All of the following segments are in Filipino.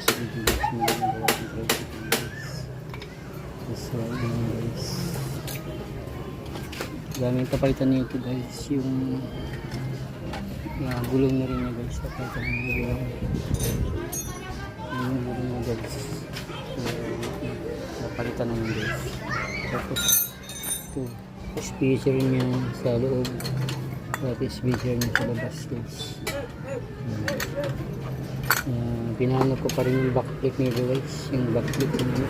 dito guys, may ginagawa ng tricycle guys. So yun guys, daming kapalitan nito guys, yung gulong na rin niya guys, kapalitan ng gulong, yung gulong na guys. So napalitan na yun guys. Tapos ito spacer niya sa loob, tapos spacer niya sa labas guys. Pinahanap ko pa rin yung backplate nito guys, yung backplate niya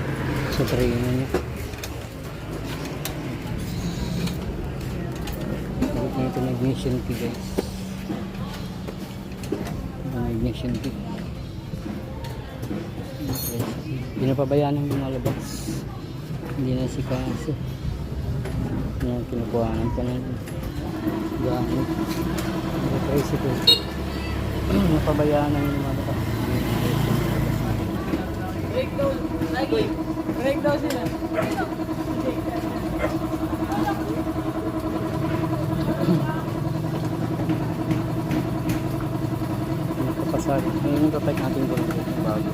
sa trainer niya. Bakit na ito ignition key guys, ignition key. Pinapabayaan ang lumalabas, hindi na si kaso yan, kinukuhanan pa na gamit sa tricycle. Napabayaan ang lumalabas. Break daw sila. Kapasari. Ngayon yung kapag natin ko lang yung bago.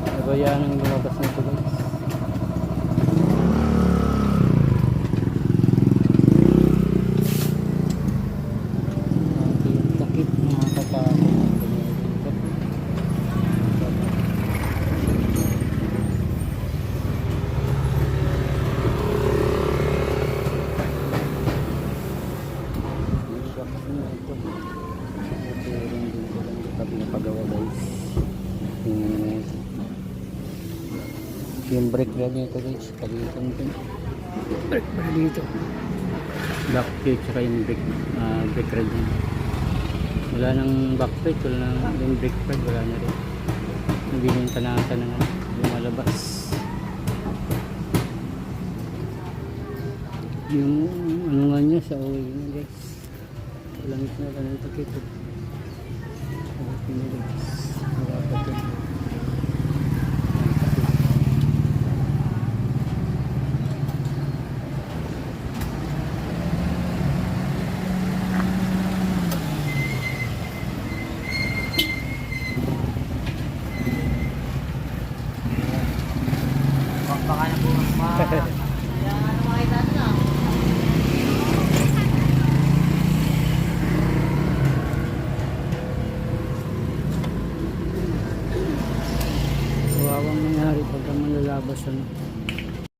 Napabayaan ang lumabas nito guys. Pinapagawa guys yung brake rod nito guys, palitan ko brake rod dito, back plate saka yung brake rod niya. Wala nang back plate, wala nang yung brake rod, wala na rin, hindi na yung tanata na lumalabas. Yung ano nga niya sa oil niya guys, langit na lang ito kito. Baka na po. Ano makita?